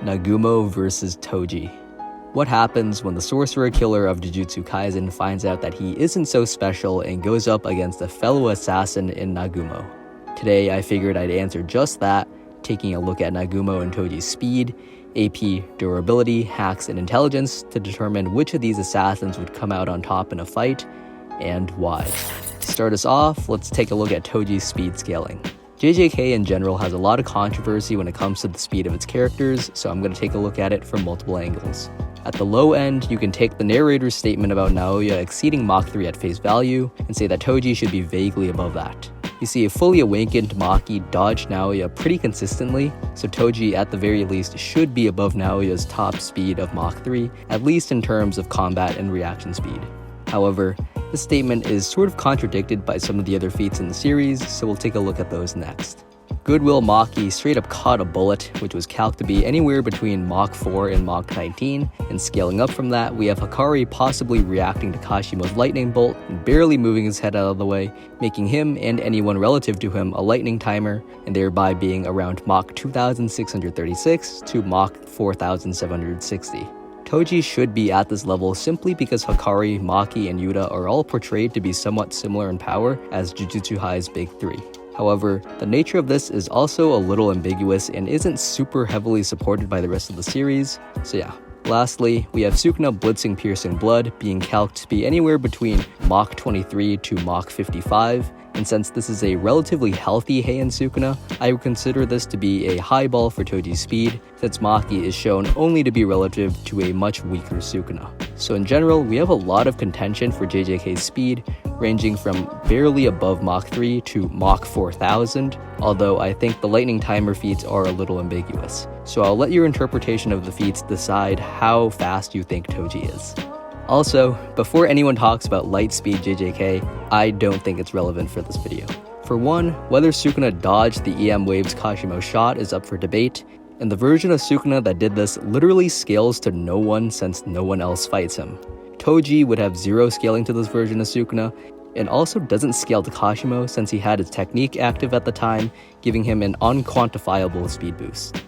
Nagumo vs. Toji. What happens when the sorcerer killer of Jujutsu Kaisen finds out that he isn't so special and goes up against a fellow assassin in Nagumo? Today I figured I'd answer just that, taking a look at Nagumo and Toji's speed, AP, durability, hacks, and intelligence to determine which of these assassins would come out on top in a fight, and why. To start us off, let's take a look at Toji's speed scaling. JJK in general has a lot of controversy when it comes to the speed of its characters, so I'm going to take a look at it from multiple angles. At the low end, you can take the narrator's statement about Naoya exceeding Mach 3 at face value and say that Toji should be vaguely above that. You see a fully awakened Maki dodge Naoya pretty consistently, so Toji at the very least should be above Naoya's top speed of Mach 3, at least in terms of combat and reaction speed. However, this statement is sort of contradicted by some of the other feats in the series, so we'll take a look at those next. Goodwill Maki straight up caught a bullet, which was calced to be anywhere between Mach 4 and Mach 19, and scaling up from that, we have Hikari possibly reacting to Kashimo's lightning bolt and barely moving his head out of the way, making him and anyone relative to him a lightning timer, and thereby being around Mach 2636 to Mach 4760. Toji should be at this level simply because Hikari, Maki, and Yuta are all portrayed to be somewhat similar in power as Jujutsu High's big three. However, the nature of this is also a little ambiguous and isn't super heavily supported by the rest of the series, so yeah. Lastly, we have Sukuna blitzing Piercing Blood being calced to be anywhere between Mach 23 to Mach 55, and since this is a relatively healthy Heian Sukuna, I would consider this to be a high ball for Toji's speed, since Maki is shown only to be relative to a much weaker Sukuna. So in general, we have a lot of contention for JJK's speed, ranging from barely above Mach 3 to Mach 4000, although I think the lightning timer feats are a little ambiguous. So I'll let your interpretation of the feats decide how fast you think Toji is. Also, before anyone talks about light speed JJK, I don't think it's relevant for this video. For one, whether Sukuna dodged the EM Wave's Kashimo shot is up for debate, and the version of Sukuna that did this literally scales to no one since no one else fights him. Toji would have zero scaling to this version of Sukuna, and also doesn't scale to Kashimo since he had his technique active at the time, giving him an unquantifiable speed boost.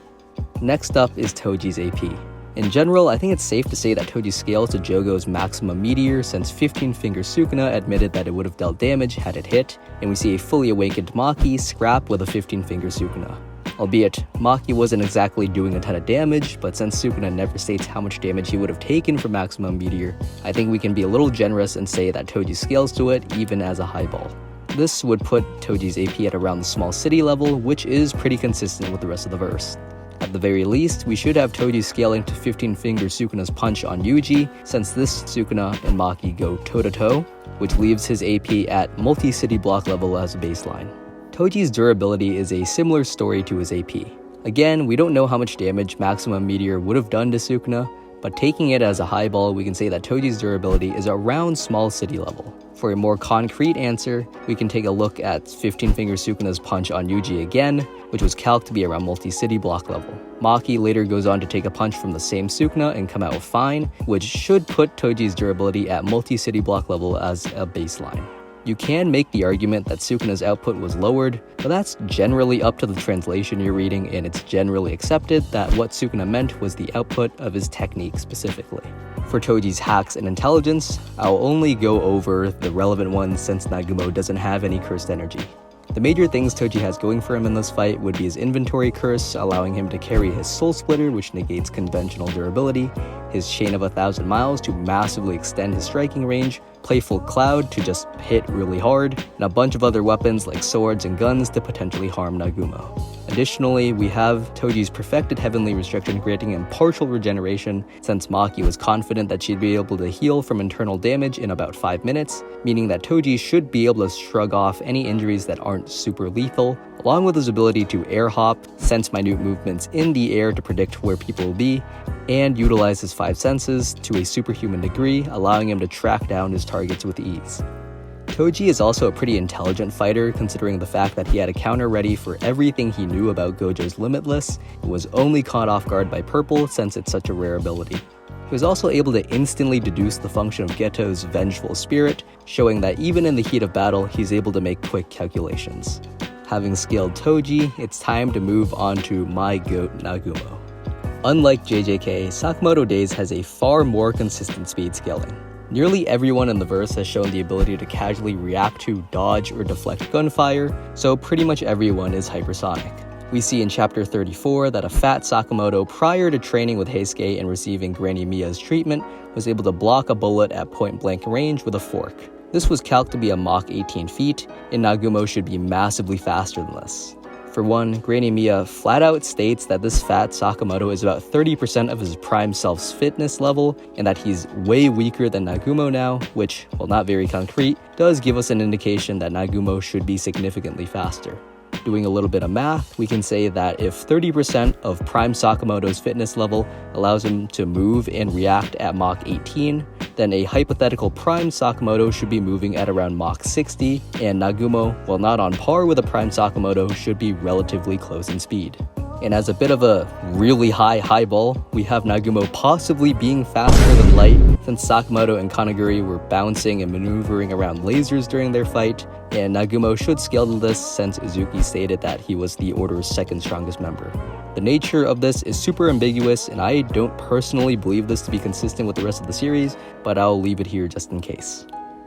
Next up is Toji's AP. In general, I think it's safe to say that Toji scales to Jogo's maximum meteor since 15-finger Sukuna admitted that it would have dealt damage had it hit, and we see a fully awakened Maki scrap with a 15-finger Sukuna. Albeit, Maki wasn't exactly doing a ton of damage, but since Sukuna never states how much damage he would have taken from maximum meteor, I think we can be a little generous and say that Toji scales to it even as a high ball. This would put Toji's AP at around the small city level, which is pretty consistent with the rest of the verse. At the very least, we should have Toji scaling to 15-finger Sukuna's punch on Yuji, since this Sukuna and Maki go toe-to-toe, which leaves his AP at multi-city block level as a baseline. Toji's durability is a similar story to his AP. Again, we don't know how much damage Maximum Meteor would have done to Sukuna, but taking it as a high ball, we can say that Toji's durability is around small city level. For a more concrete answer, we can take a look at 15-finger Sukuna's punch on Yuji again, which was calced to be around multi-city block level. Maki later goes on to take a punch from the same Sukuna and come out fine, which should put Toji's durability at multi-city block level as a baseline. You can make the argument that Sukuna's output was lowered, but that's generally up to the translation you're reading, and it's generally accepted that what Sukuna meant was the output of his technique specifically. For Toji's hacks and intelligence, I'll only go over the relevant ones since Nagumo doesn't have any cursed energy. The major things Toji has going for him in this fight would be his inventory curse, allowing him to carry his soul splitter, which negates conventional durability, his chain of 1,000 miles to massively extend his striking range, playful cloud to just hit really hard, and a bunch of other weapons like swords and guns to potentially harm Nagumo. Additionally, we have Toji's perfected heavenly restriction granting him partial regeneration, since Maki was confident that she'd be able to heal from internal damage in about 5 minutes, meaning that Toji should be able to shrug off any injuries that aren't super lethal, along with his ability to air hop, sense minute movements in the air to predict where people will be, and utilize his 5 senses to a superhuman degree, allowing him to track down his targets with ease. Toji is also a pretty intelligent fighter, considering the fact that he had a counter ready for everything he knew about Gojo's Limitless, and was only caught off guard by Purple since it's such a rare ability. He was also able to instantly deduce the function of Geto's Vengeful Spirit, showing that even in the heat of battle, he's able to make quick calculations. Having scaled Toji, it's time to move on to my GOAT Nagumo. Unlike JJK, Sakamoto Days has a far more consistent speed scaling. Nearly everyone in the verse has shown the ability to casually react to, dodge, or deflect gunfire, so pretty much everyone is hypersonic. We see in chapter 34 that a fat Sakamoto, prior to training with Heisuke and receiving Granny Mia's treatment, was able to block a bullet at point-blank range with a fork. This was calced to be a Mach 18 feat, and Nagumo should be massively faster than this. For one, Granny Mia flat out states that this fat Sakamoto is about 30% of his prime self's fitness level, and that he's way weaker than Nagumo now, which, while not very concrete, does give us an indication that Nagumo should be significantly faster. Doing a little bit of math, we can say that if 30% of Prime Sakamoto's fitness level allows him to move and react at Mach 18, then a hypothetical Prime Sakamoto should be moving at around Mach 60, and Nagumo, while not on par with a Prime Sakamoto, should be relatively close in speed. And as a bit of a really high ball, we have Nagumo possibly being faster than light, since Sakamoto and Kanaguri were bouncing and maneuvering around lasers during their fight, and Nagumo should scale to this since Uzuki stated that he was the Order's second strongest member. The nature of this is super ambiguous, and I don't personally believe this to be consistent with the rest of the series, but I'll leave it here just in case.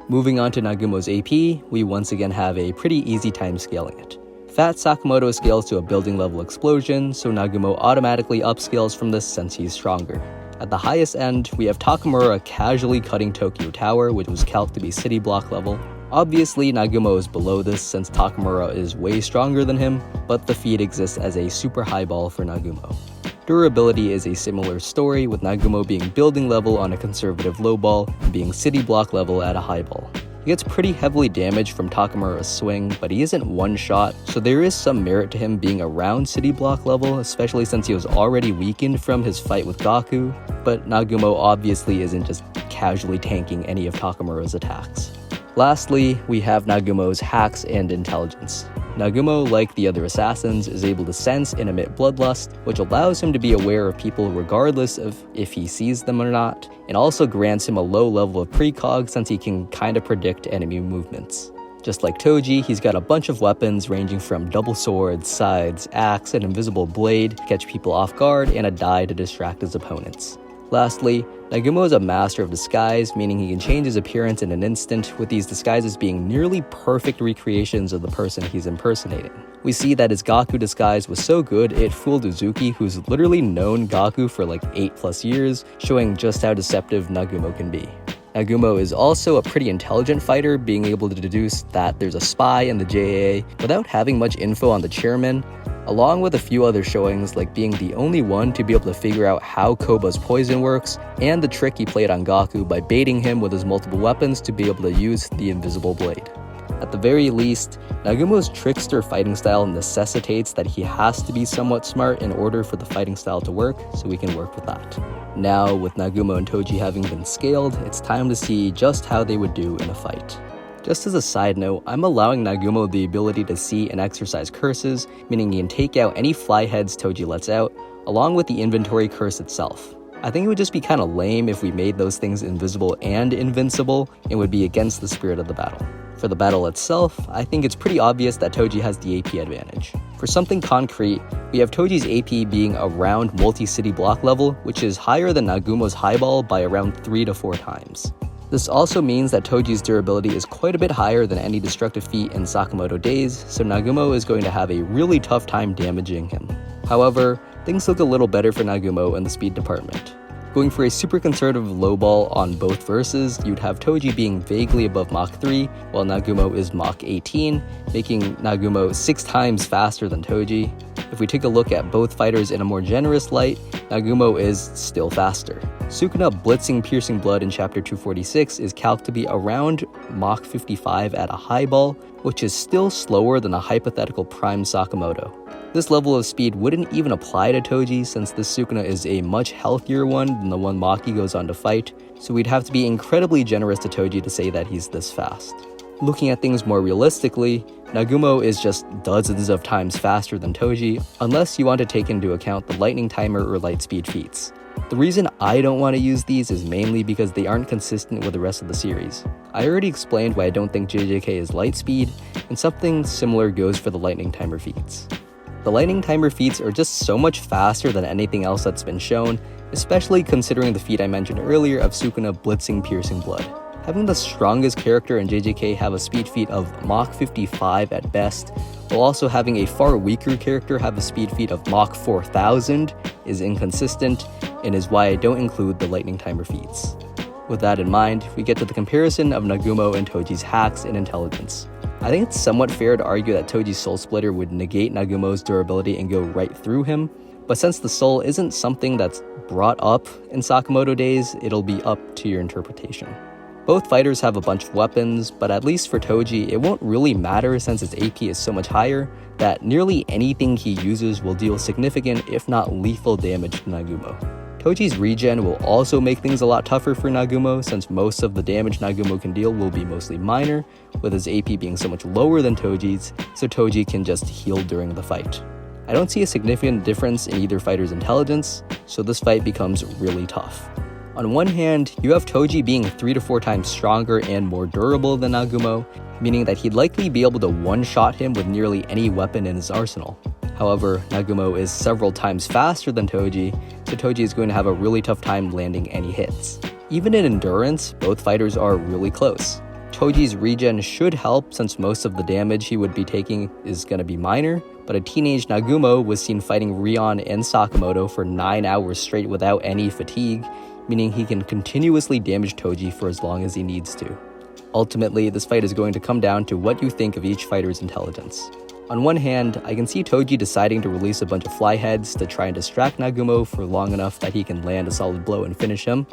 Moving on to Nagumo's AP, we once again have a pretty easy time scaling it. Fat Sakamoto scales to a building level explosion, so Nagumo automatically upscales from this since he's stronger. At the highest end, we have Takamura casually cutting Tokyo Tower, which was calced to be city block level. Obviously, Nagumo is below this since Takamura is way stronger than him, but the feat exists as a super high ball for Nagumo. Durability is a similar story, with Nagumo being building level on a conservative low ball and being city block level at a high ball. He gets pretty heavily damaged from Takamura's swing, but he isn't one shot, so there is some merit to him being around city block level, especially since he was already weakened from his fight with Gaku, but Nagumo obviously isn't just casually tanking any of Takamura's attacks. Lastly, we have Nagumo's hacks and intelligence. Nagumo, like the other assassins, is able to sense and emit bloodlust, which allows him to be aware of people regardless of if he sees them or not, and also grants him a low level of precog since he can kinda predict enemy movements. Just like Toji, he's got a bunch of weapons ranging from double swords, scythes, axe, an invisible blade to catch people off guard, and a die to distract his opponents. Lastly, Nagumo is a master of disguise, meaning he can change his appearance in an instant, with these disguises being nearly perfect recreations of the person he's impersonating. We see that his Gaku disguise was so good it fooled Uzuki, who's literally known Gaku for like 8+ years, showing just how deceptive Nagumo can be. Nagumo is also a pretty intelligent fighter, being able to deduce that there's a spy in the JAA without having much info on the chairman, along with a few other showings like being the only one to be able to figure out how Koba's poison works, and the trick he played on Gaku by baiting him with his multiple weapons to be able to use the invisible blade. At the very least, Nagumo's trickster fighting style necessitates that he has to be somewhat smart in order for the fighting style to work, so we can work with that. Now, with Nagumo and Toji having been scaled, it's time to see just how they would do in a fight. Just as a side note, I'm allowing Nagumo the ability to see and exercise curses, meaning he can take out any fly heads Toji lets out, along with the inventory curse itself. I think it would just be kinda lame if we made those things invisible and invincible, and would be against the spirit of the battle. For the battle itself, I think it's pretty obvious that Toji has the AP advantage. For something concrete, we have Toji's AP being around multi-city block level, which is higher than Nagumo's highball by around 3 to 4 times. This also means that Toji's durability is quite a bit higher than any destructive feat in Sakamoto Days, so Nagumo is going to have a really tough time damaging him. However, things look a little better for Nagumo in the speed department. Going for a super conservative low ball on both verses, you'd have Toji being vaguely above Mach 3, while Nagumo is Mach 18, making Nagumo 6 times faster than Toji. If we take a look at both fighters in a more generous light, Nagumo is still faster. Sukuna blitzing piercing blood in chapter 246 is calced to be around Mach 55 at a high ball, which is still slower than a hypothetical prime Sakamoto. This level of speed wouldn't even apply to Toji since this Sukuna is a much healthier one than the one Maki goes on to fight, so we'd have to be incredibly generous to Toji to say that he's this fast. Looking at things more realistically, Nagumo is just dozens of times faster than Toji, unless you want to take into account the lightning timer or light speed feats. The reason I don't want to use these is mainly because they aren't consistent with the rest of the series. I already explained why I don't think JJK is light speed, and something similar goes for the lightning timer feats. The lightning timer feats are just so much faster than anything else that's been shown, especially considering the feat I mentioned earlier of Sukuna blitzing piercing blood. Having the strongest character in JJK have a speed feat of Mach 55 at best, while also having a far weaker character have a speed feat of Mach 4000 is inconsistent, and is why I don't include the lightning timer feats. With that in mind, we get to the comparison of Nagumo and Toji's hacks and intelligence. I think it's somewhat fair to argue that Toji's Soul Splitter would negate Nagumo's durability and go right through him, but since the soul isn't something that's brought up in Sakamoto Days, it'll be up to your interpretation. Both fighters have a bunch of weapons, but at least for Toji, it won't really matter since his AP is so much higher that nearly anything he uses will deal significant, if not lethal damage to Nagumo. Toji's regen will also make things a lot tougher for Nagumo, since most of the damage Nagumo can deal will be mostly minor, with his AP being so much lower than Toji's, so Toji can just heal during the fight. I don't see a significant difference in either fighter's intelligence, so this fight becomes really tough. On one hand, you have Toji being 3 to 4 times stronger and more durable than Nagumo, meaning that he'd likely be able to one-shot him with nearly any weapon in his arsenal. However, Nagumo is several times faster than Toji, so Toji is going to have a really tough time landing any hits. Even in endurance, both fighters are really close. Toji's regen should help since most of the damage he would be taking is going to be minor, but a teenage Nagumo was seen fighting Rion and Sakamoto for 9 hours straight without any fatigue, meaning he can continuously damage Toji for as long as he needs to. Ultimately, this fight is going to come down to what you think of each fighter's intelligence. On one hand, I can see Toji deciding to release a bunch of fly heads to try and distract Nagumo for long enough that he can land a solid blow and finish him.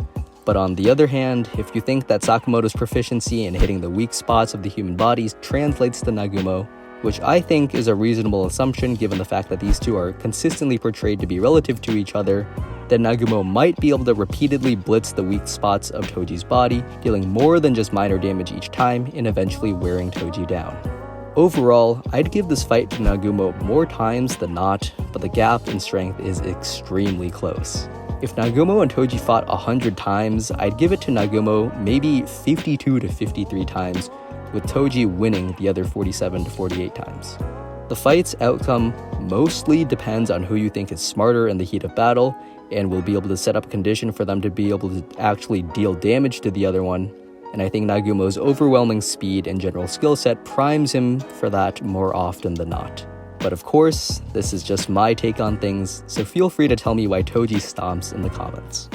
But on the other hand, if you think that Sakamoto's proficiency in hitting the weak spots of the human bodies translates to Nagumo, which I think is a reasonable assumption given the fact that these two are consistently portrayed to be relative to each other, then Nagumo might be able to repeatedly blitz the weak spots of Toji's body, dealing more than just minor damage each time and eventually wearing Toji down. Overall, I'd give this fight to Nagumo more times than not, but the gap in strength is extremely close. If Nagumo and Toji fought 100 times, I'd give it to Nagumo maybe 52 to 53 times, with Toji winning the other 47 to 48 times. The fight's outcome mostly depends on who you think is smarter in the heat of battle, and will be able to set up a condition for them to be able to actually deal damage to the other one, and I think Nagumo's overwhelming speed and general skill set primes him for that more often than not. But of course, this is just my take on things, so feel free to tell me why Toji stomps in the comments.